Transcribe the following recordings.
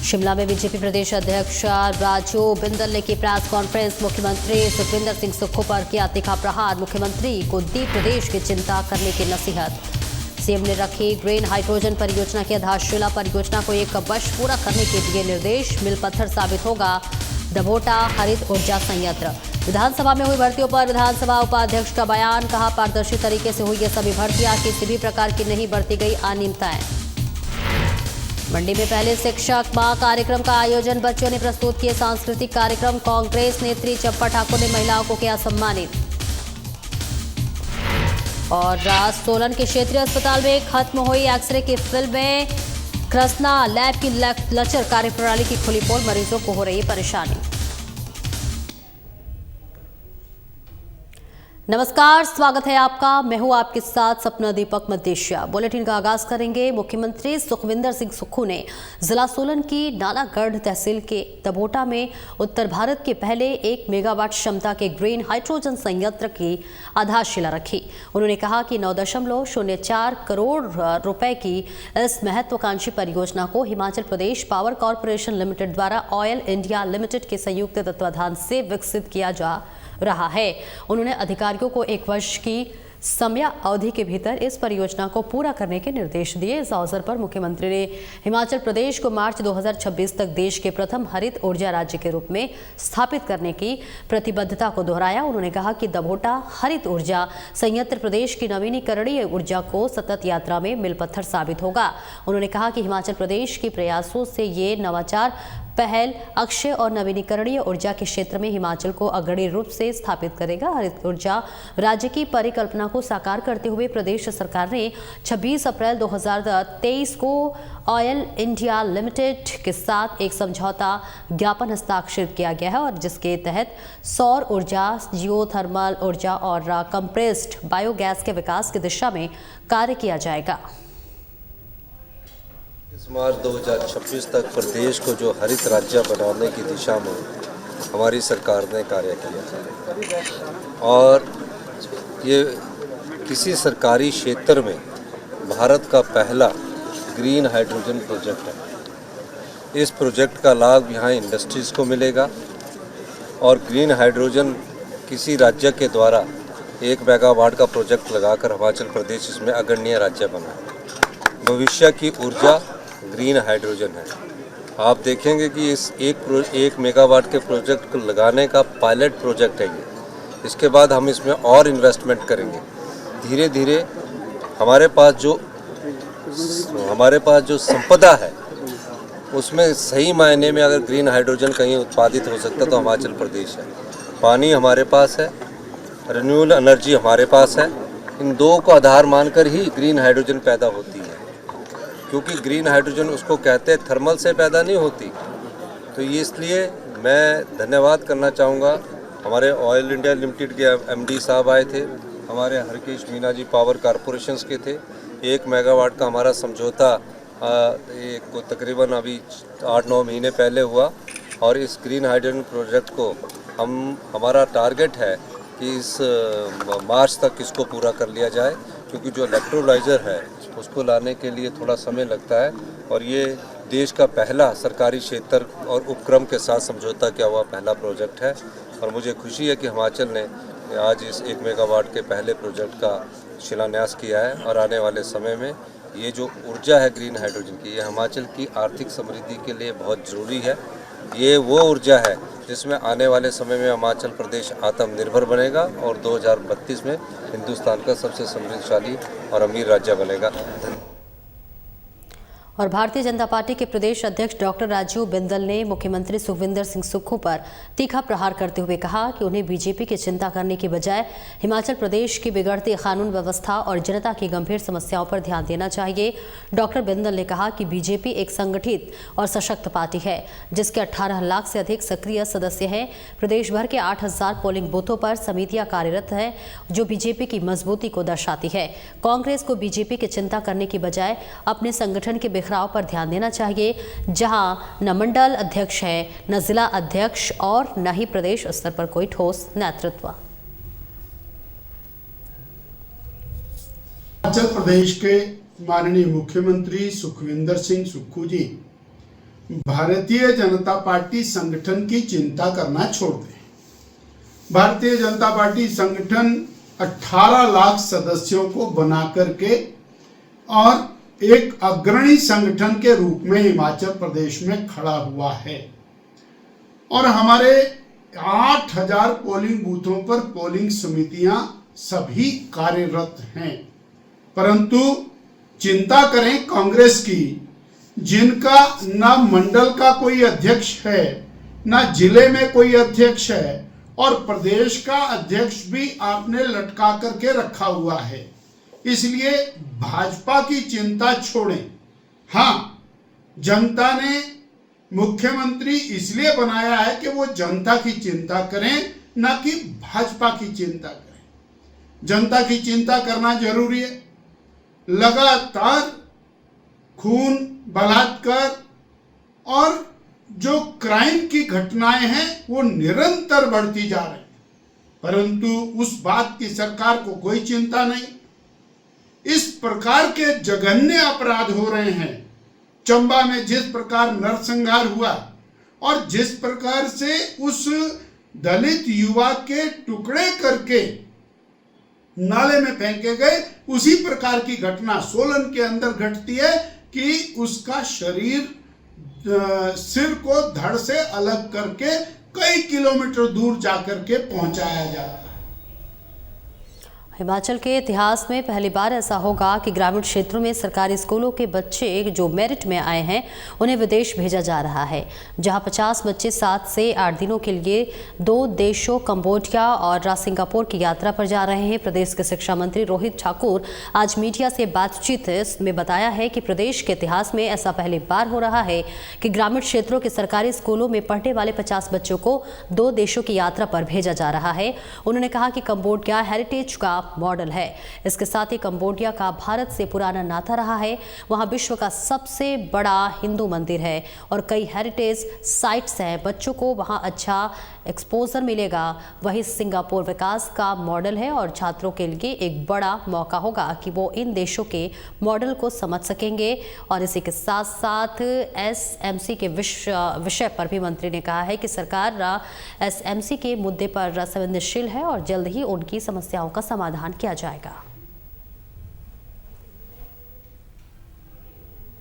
शिमला में बीजेपी प्रदेश अध्यक्ष राजू बिंदल ने की प्रेस कॉन्फ्रेंस। मुख्यमंत्री सुखविंदर सिंह सुक्खू पर किया तीखा प्रहार। मुख्यमंत्री को दी प्रदेश की चिंता करने की नसीहत। सीएम ने रखी ग्रीन हाइड्रोजन परियोजना की आधारशिला। परियोजना को 1 वर्ष पूरा करने के दिए निर्देश। मिल पत्थर साबित होगा दभोटा हरित ऊर्जा संयंत्र। विधानसभा में हुई भर्तियों पर विधानसभा उपाध्यक्ष का बयान। कहा, पारदर्शी तरीके से हुई ये सभी भर्तियां, किसी भी प्रकार की नहीं बरती गई अनियमितताएं। मंडी में पहले शिक्षक माह कार्यक्रम का आयोजन। बच्चों ने प्रस्तुत किए सांस्कृतिक कार्यक्रम। कांग्रेस नेत्री चंपा ठाकुर ने महिलाओं को किया सम्मानित। और सोलन के क्षेत्रीय अस्पताल में खत्म हुई एक्सरे की फिल्में। कृष्णा लैब की लचर कार्यप्रणाली की खुली पोल। मरीजों को हो रही परेशानी। नमस्कार, स्वागत है आपका। मैं हूं आपके साथ सपना दीपक मदेशिया। बुलेटिन का आगाज करेंगे। मुख्यमंत्री सुखविंदर सिंह सुक्खू ने जिला सोलन की नालागढ़ तहसील के दभोटा में उत्तर भारत के पहले 1 मेगावाट क्षमता के ग्रीन हाइड्रोजन संयंत्र की आधारशिला रखी। उन्होंने कहा कि 9.04 करोड़ रुपए की इस महत्वाकांक्षी परियोजना को Himachal Pradesh power corporation limited द्वारा ऑयल इंडिया लिमिटेड के संयुक्त तत्वाधान से विकसित किया जा रहा है। उन्होंने अधिकारियों को 1 वर्ष की समय अवधि के भीतर इस परियोजना को पूरा करने के निर्देश दिए। इस अवसर पर मुख्यमंत्री ने हिमाचल प्रदेश को मार्च 2026 तक देश के प्रथम हरित ऊर्जा राज्य के रूप में स्थापित करने की प्रतिबद्धता को दोहराया। उन्होंने कहा कि दभोटा हरित ऊर्जा संयंत्र प्रदेश की नवीनीकरणीय ऊर्जा को सतत यात्रा में मिल पत्थर साबित होगा। उन्होंने कहा कि हिमाचल प्रदेश के प्रयासों से ये नवाचार पहल अक्षय और नवीनीकरणीय ऊर्जा के क्षेत्र में हिमाचल को अग्रणी रूप से स्थापित करेगा। हरित ऊर्जा राज्य की परिकल्पना को साकार करते हुए प्रदेश सरकार ने 26 अप्रैल 2023 को ऑयल इंडिया लिमिटेड के साथ एक समझौता ज्ञापन हस्ताक्षरित किया गया है, और जिसके तहत सौर ऊर्जा, जियोथर्मल ऊर्जा और कंप्रेस्ड बायोगैस के विकास की दिशा में कार्य किया जाएगा। मार्च 2026 तक प्रदेश को जो हरित राज्य बनाने की दिशा में हमारी सरकार ने कार्य किया, और ये किसी सरकारी क्षेत्र में भारत का पहला ग्रीन हाइड्रोजन प्रोजेक्ट है। इस प्रोजेक्ट का लाभ यहाँ इंडस्ट्रीज़ को मिलेगा, और ग्रीन हाइड्रोजन किसी राज्य के द्वारा 1 मेगावाट का प्रोजेक्ट लगाकर हिमाचल प्रदेश इसमें अग्रणीय राज्य बना। भविष्य की ऊर्जा ग्रीन हाइड्रोजन है। आप देखेंगे कि इस 1 मेगावाट के प्रोजेक्ट को लगाने का पायलट प्रोजेक्ट है ये। इसके बाद हम इसमें और इन्वेस्टमेंट करेंगे। धीरे धीरे हमारे पास जो संपदा है उसमें सही मायने में अगर ग्रीन हाइड्रोजन कहीं उत्पादित हो सकता तो हिमाचल प्रदेश है। पानी हमारे पास है, रिन्यूएबल एनर्जी हमारे पास है। इन दो को आधार मानकर ही ग्रीन हाइड्रोजन पैदा होती है, क्योंकि ग्रीन हाइड्रोजन उसको कहते हैं थर्मल से पैदा नहीं होती। तो ये इसलिए मैं धन्यवाद करना चाहूँगा। हमारे ऑयल इंडिया लिमिटेड के एमडी साहब आए थे, हमारे हरकेश मीना जी पावर कॉरपोरेशन के थे। 1 मेगावाट का हमारा समझौता को तकरीबन अभी 8-9 महीने पहले हुआ, और इस ग्रीन हाइड्रोजन प्रोजेक्ट को हमारा टारगेट है कि इस मार्च तक इसको पूरा कर लिया जाए, क्योंकि जो इलेक्ट्रोलाइज़र है उसको लाने के लिए थोड़ा समय लगता है, और ये देश का पहला सरकारी क्षेत्र और उपक्रम के साथ समझौता किया हुआ पहला प्रोजेक्ट है। और मुझे खुशी है कि हिमाचल ने आज इस 1 मेगावाट के पहले प्रोजेक्ट का शिलान्यास किया है, और आने वाले समय में ये जो ऊर्जा है ग्रीन हाइड्रोजन की, ये हिमाचल की आर्थिक समृद्धि के लिए बहुत ज़रूरी है। ये वो ऊर्जा है जिसमें आने वाले समय में हिमाचल प्रदेश आत्मनिर्भर बनेगा, और 2032 में हिंदुस्तान का सबसे समृद्धशाली और अमीर राज्य बनेगा। और भारतीय जनता पार्टी के प्रदेश अध्यक्ष डॉक्टर राजू बिंदल ने मुख्यमंत्री सुखविंदर सिंह सुक्खू पर तीखा प्रहार करते हुए कहा कि उन्हें बीजेपी की चिंता करने के बजाय हिमाचल प्रदेश की बिगड़ती कानून व्यवस्था और जनता की गंभीर समस्याओं पर ध्यान देना चाहिए। डॉक्टर बिंदल ने कहा कि बीजेपी एक संगठित और सशक्त पार्टी है, जिसके 18 लाख से अधिक सक्रिय सदस्य हैं। प्रदेश भर के 8000 पोलिंग बूथों पर समितियां कार्यरत हैं, जो बीजेपी की मजबूती को दर्शाती है। कांग्रेस को बीजेपी की चिंता करने की बजाय अपने संगठन के पर ध्यान देना चाहिए, जहां न मंडल अध्यक्ष है, न जिला अध्यक्ष और न ही प्रदेश स्तर पर कोई ठोस नेतृत्व। हिमाचल प्रदेश के माननीय मुख्यमंत्री सुखविंदर सिंह सुक्खू जी भारतीय जनता पार्टी संगठन की चिंता करना छोड़ दें। भारतीय जनता पार्टी संगठन 18 लाख सदस्यों को बना करके और एक अग्रणी संगठन के रूप में हिमाचल प्रदेश में खड़ा हुआ है और हमारे 8000 पोलिंग बूथों पर पोलिंग समितियां सभी कार्यरत हैं। परंतु चिंता करें कांग्रेस की, जिनका ना मंडल का कोई अध्यक्ष है, ना जिले में कोई अध्यक्ष है और प्रदेश का अध्यक्ष भी आपने लटका करके रखा हुआ है। इसलिए भाजपा की चिंता छोड़ें। हाँ, जनता ने मुख्यमंत्री इसलिए बनाया है कि वो जनता की चिंता करें, ना कि भाजपा की चिंता करें। जनता की चिंता करना जरूरी है। लगातार खून, बलात्कार और जो क्राइम की घटनाएं हैं वो निरंतर बढ़ती जा रही हैं, परंतु उस बात की सरकार को कोई चिंता नहीं। इस प्रकार के जघन्य अपराध हो रहे हैं। चंबा में जिस प्रकार नरसंहार हुआ और जिस प्रकार से उस दलित युवा के टुकड़े करके नाले में फेंके गए, उसी प्रकार की घटना सोलन के अंदर घटती है कि उसका शरीर सिर को धड़ से अलग करके कई किलोमीटर दूर जाकर के पहुंचाया जाता है। हिमाचल के इतिहास में पहली बार ऐसा होगा कि ग्रामीण क्षेत्रों में सरकारी स्कूलों के बच्चे जो मेरिट में आए हैं उन्हें विदेश भेजा जा रहा है, जहां 50 बच्चे 7 से 8 दिनों के लिए 2 देशों कंबोडिया और सिंगापुर की यात्रा पर जा रहे हैं। प्रदेश के शिक्षा मंत्री रोहित ठाकुर आज मीडिया से बातचीत में बताया है कि प्रदेश के इतिहास में ऐसा पहली बार हो रहा है कि ग्रामीण क्षेत्रों के सरकारी स्कूलों में पढ़ने वाले 50 बच्चों को 2 देशों की यात्रा पर भेजा जा रहा है। उन्होंने कहा कि कंबोडिया हेरिटेज का मॉडल है। इसके साथ ही कंबोडिया का भारत से पुराना नाता रहा है। वहां विश्व का सबसे बड़ा हिंदू मंदिर है और कई हेरिटेज साइट्स हैं। बच्चों को वहां अच्छा एक्सपोजर मिलेगा। वहीं सिंगापुर विकास का मॉडल है और छात्रों के लिए एक बड़ा मौका होगा कि वो इन देशों के मॉडल को समझ सकेंगे। और इसी के साथ साथ एसएमसी के विषय पर भी मंत्री ने कहा है कि सरकार एसएमसी के मुद्दे पर संवेदनशील है और जल्द ही उनकी समस्याओं का समाधान किया जाएगा।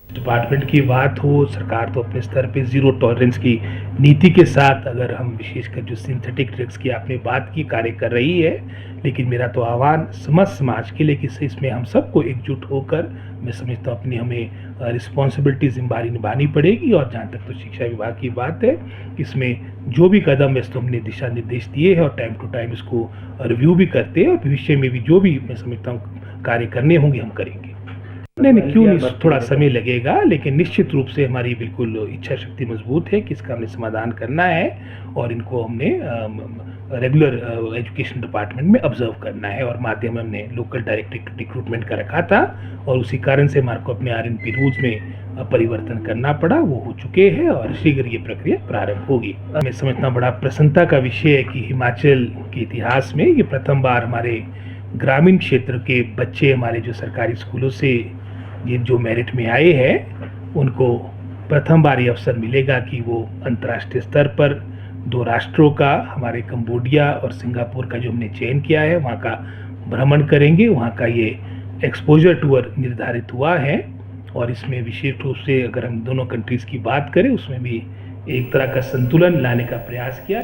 डिपार्टमेंट की बात हो, सरकार तो अपने स्तर पे जीरो टॉलरेंस की नीति के साथ, अगर हम विशेषकर जो सिंथेटिक ड्रग्स की आपने बात की, कार्य कर रही है। लेकिन मेरा तो आह्वान समस्त समाज के लिए कि इसमें हम सबको एकजुट होकर, मैं समझता हूँ, अपनी हमें रिस्पॉन्सिबिलिटी जिम्मेदारी निभानी पड़ेगी। और जहाँ तक तो शिक्षा विभाग की बात है, इसमें जो भी कदम वैसे तो हमने दिशा निर्देश दिए हैं और टाइम टू टाइम इसको रिव्यू भी करते हैं और भविष्य में भी जो भी मैं समझता हूँ कार्य करने होंगे हम करेंगे। नहीं, क्यों नहीं, थोड़ा समय लगेगा, लेकिन निश्चित रूप से हमारी बिल्कुल इच्छा शक्ति मजबूत है कि इसका हमने समाधान करना है और इनको हमने रेगुलर एजुकेशन डिपार्टमेंट में ऑब्जर्व करना है। और माध्यम हमने लोकल डायरेक्ट रिक्रूटमेंट का रखा था और उसी कारण से हमारे को अपने आरएनपी रूल्स में परिवर्तन करना पड़ा। वो हो चुके हैं और शीघ्र ये प्रक्रिया प्रारंभ होगी। मैं समझता बड़ा प्रसन्नता का विषय है कि हिमाचल के इतिहास में ये प्रथम बार हमारे ग्रामीण क्षेत्र के बच्चे, हमारे जो सरकारी स्कूलों से ये जो मेरिट में आए हैं, उनको प्रथम बार ये अवसर मिलेगा कि वो अंतर्राष्ट्रीय स्तर पर 2 राष्ट्रों का, हमारे कंबोडिया और सिंगापुर का जो हमने चयन किया है, वहाँ का भ्रमण करेंगे। वहाँ का ये एक्सपोजर टूर निर्धारित हुआ है और इसमें विशेष रूप से अगर हम दोनों कंट्रीज़ की बात करें, उसमें भी एक तरह का संतुलन लाने का प्रयास किया।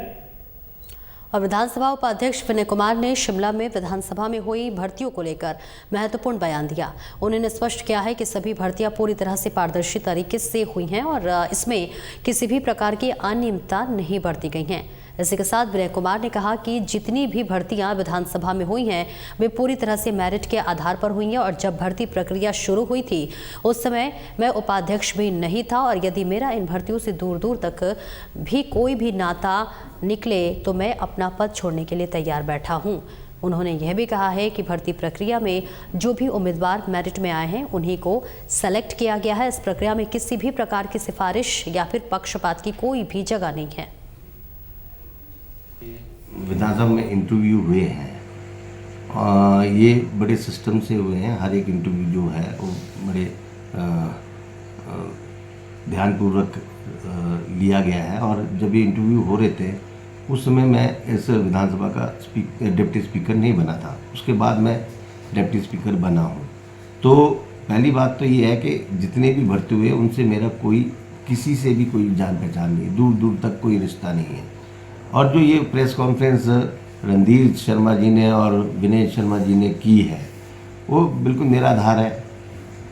और विधानसभा उपाध्यक्ष विनय कुमार ने शिमला में विधानसभा में हुई भर्तियों को लेकर महत्वपूर्ण बयान दिया। उन्होंने स्पष्ट किया है कि सभी भर्तियां पूरी तरह से पारदर्शी तरीके से हुई हैं और इसमें किसी भी प्रकार की अनियमितता नहीं बरती गई हैं। इसी के साथ विनय कुमार ने कहा कि जितनी भी भर्तियां विधानसभा में हुई हैं वे पूरी तरह से मेरिट के आधार पर हुई हैं और जब भर्ती प्रक्रिया शुरू हुई थी उस समय मैं उपाध्यक्ष भी नहीं था और यदि मेरा इन भर्तियों से दूर दूर तक भी कोई भी नाता निकले तो मैं अपना पद छोड़ने के लिए तैयार बैठा हूँ। उन्होंने यह भी कहा है कि भर्ती प्रक्रिया में जो भी उम्मीदवार मेरिट में आए हैं उन्हीं को सेलेक्ट किया गया है। इस प्रक्रिया में किसी भी प्रकार की सिफारिश या फिर पक्षपात की कोई भी जगह नहीं है। विधानसभा में इंटरव्यू हुए हैं, ये बड़े सिस्टम से हुए हैं। हर एक इंटरव्यू जो है वो बड़े ध्यानपूर्वक लिया गया है। और जब ये इंटरव्यू हो रहे थे उस समय मैं इस विधानसभा का डिप्टी स्पीकर नहीं बना था, उसके बाद मैं डिप्टी स्पीकर बना हूँ। तो पहली बात तो ये है कि जितने भी भर्ती हुए उनसे मेरा कोई किसी से भी कोई जान पहचान नहीं, दूर दूर तक कोई रिश्ता नहीं है। और जो ये प्रेस कॉन्फ्रेंस रणधीर शर्मा जी ने और विनय शर्मा जी ने की है वो बिल्कुल निराधार है,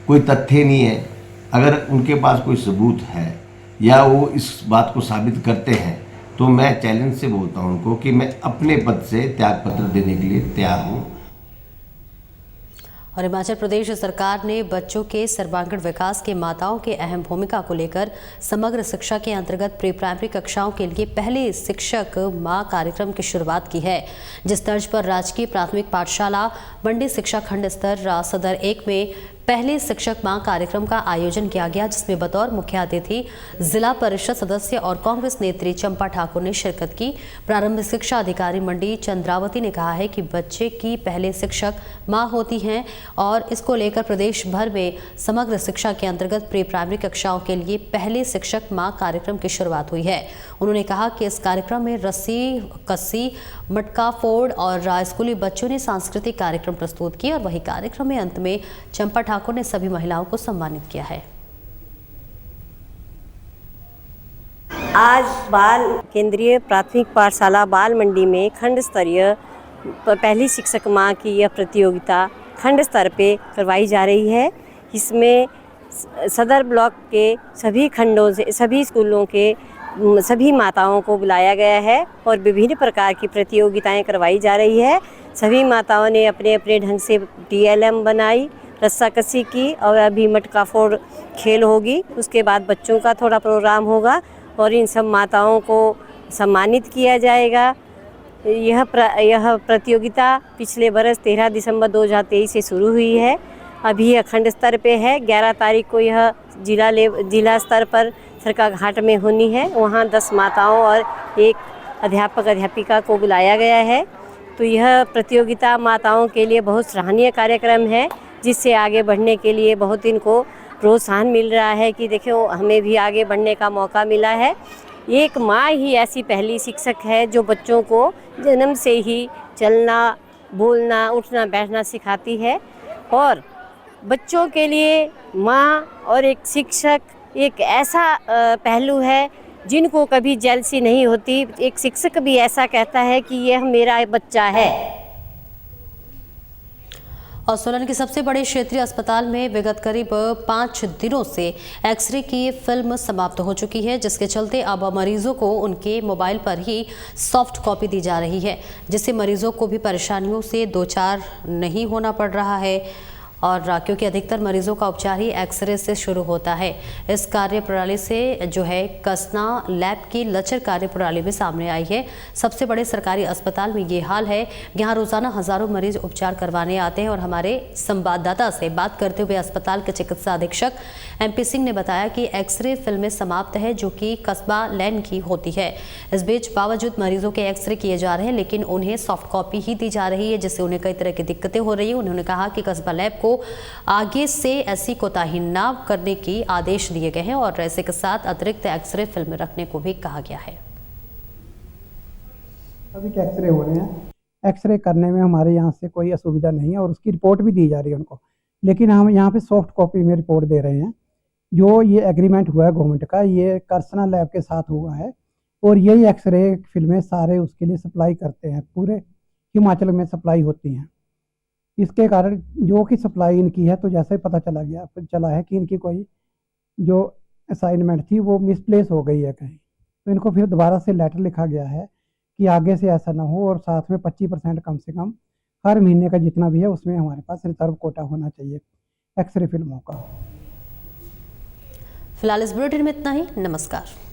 कोई तथ्य नहीं है। अगर उनके पास कोई सबूत है या वो इस बात को साबित करते हैं तो मैं चैलेंज से बोलता हूं उनको कि मैं अपने पद से त्यागपत्र देने के लिए तैयार हूं। और हिमाचल प्रदेश सरकार ने बच्चों के सर्वांगीण विकास के माताओं की अहम भूमिका को लेकर समग्र शिक्षा के अंतर्गत प्री प्राइमरी कक्षाओं के लिए पहले शिक्षक माँ कार्यक्रम की शुरुआत की है, जिस तर्ज पर राजकीय प्राथमिक पाठशाला मंडी शिक्षा खंड स्तर सदर 1 में पहले शिक्षक माह कार्यक्रम का आयोजन किया गया, जिसमें बतौर मुख्य अतिथि जिला परिषद सदस्य और कांग्रेस नेत्री चंपा ठाकुर ने शिरकत की। प्रारंभिक शिक्षा अधिकारी मंडी चंद्रावती ने कहा है कि बच्चे की पहले शिक्षक माँ होती हैं और इसको लेकर प्रदेश भर में समग्र शिक्षा के अंतर्गत प्री प्राइमरी कक्षाओं के लिए पहले शिक्षक माह कार्यक्रम की शुरुआत हुई है। उन्होंने कहा कि इस कार्यक्रम में रस्सी कस्सी, मटका फोड़ और स्कूली बच्चों ने सांस्कृतिक कार्यक्रम प्रस्तुत किए और वही कार्यक्रम में अंत में चंपा ठाकुर ने सभी महिलाओं को सम्मानित किया है। आज बाल केंद्रीय प्राथमिक पाठशाला बाल मंडी में खंड स्तरीय पहली शिक्षक माह की यह प्रतियोगिता खंड स्तर पे करवाई जा रही है। इसमें सदर ब्लॉक के सभी खंडों से सभी स्कूलों के सभी माताओं को बुलाया गया है और विभिन्न प्रकार की प्रतियोगिताएं करवाई जा रही है। सभी माताओं ने अपने अपने ढंग से TLM बनाई, रस्साकसी की और अभी मटका फोड़ खेल होगी। उसके बाद बच्चों का थोड़ा प्रोग्राम होगा और इन सब माताओं को सम्मानित किया जाएगा। यह प्रतियोगिता पिछले बरस 13 दिसंबर 2023 से शुरू हुई है। अभी यह खंड स्तर पे है। 11 तारीख को यह जिला स्तर पर सरका घाट में होनी है। वहाँ 10 माताओं और एक अध्यापक अध्यापिका को बुलाया गया है। तो यह प्रतियोगिता माताओं के लिए बहुत सराहनीय कार्यक्रम है, जिससे आगे बढ़ने के लिए बहुत इनको प्रोत्साहन मिल रहा है कि देखो हमें भी आगे बढ़ने का मौका मिला है। एक माँ ही ऐसी पहली शिक्षक है जो बच्चों को जन्म से ही चलना, बोलना, उठना, बैठना सिखाती है। और बच्चों के लिए माँ और एक शिक्षक एक ऐसा पहलू है जिनको कभी जेलसी नहीं होती। एक शिक्षक भी ऐसा कहता है कि यह मेरा बच्चा है। और सोलन के सबसे बड़े क्षेत्रीय अस्पताल में विगत करीब 5 दिनों से एक्सरे की फिल्म समाप्त हो चुकी है, जिसके चलते अब मरीजों को उनके मोबाइल पर ही सॉफ्ट कॉपी दी जा रही है, जिससे मरीजों को भी परेशानियों से दो चार नहीं होना पड़ रहा है। और क्योंकि अधिकतर मरीजों का उपचार ही एक्सरे से शुरू होता है। इस कार्य प्रणाली से जो है कसना लैब की लचर कार्य प्रणाली भी सामने आई है। सबसे बड़े सरकारी अस्पताल में ये हाल है। यहाँ रोजाना हजारों मरीज उपचार करवाने आते हैं और हमारे संवाददाता से बात करते हुए अस्पताल के चिकित्सा अधीक्षक MP सिंह ने बताया कि एक्सरे फिल्में समाप्त है, जो कि कस्बा लैन की होती है। इस बीच बावजूद मरीजों के एक्सरे किए जा रहे हैं, लेकिन उन्हें सॉफ्ट कॉपी ही दी जा रही है, जिससे उन्हें कई तरह की दिक्कतें हो रही है। उन्होंने कहा कि कस्बा लैब को आगे से ऐसी कोताही न करने की आदेश दिए गए हैं और ऐसे के साथ अतिरिक्त एक्सरे फिल्म रखने को भी कहा गया है। अभी के एक्सरे हो रहे हैं, एक्सरे करने में हमारे यहाँ से कोई असुविधा नहीं है और उसकी रिपोर्ट भी दी जा रही है उनको, लेकिन हम यहाँ पे सॉफ्ट कॉपी में रिपोर्ट दे रहे हैं। जो ये एग्रीमेंट हुआ है गवर्नमेंट का, ये कर्सना लैब के साथ हुआ है और यही एक्सरे फिल्में सारे उसके लिए सप्लाई करते हैं, पूरे हिमाचल में सप्लाई होती हैं। इसके कारण जो कि सप्लाई इनकी है, तो जैसे पता चला है कि इनकी कोई जो असाइनमेंट थी वो मिसप्लेस हो गई है कहीं, तो इनको फिर दोबारा से लेटर लिखा गया है कि आगे से ऐसा ना हो और साथ में 25% कम से कम हर महीने का जितना भी है उसमें हमारे पास रिजर्व कोटा होना चाहिए एक्सरे फिल्मों का। फिलहाल इस बुलेटिन में इतना ही। नमस्कार।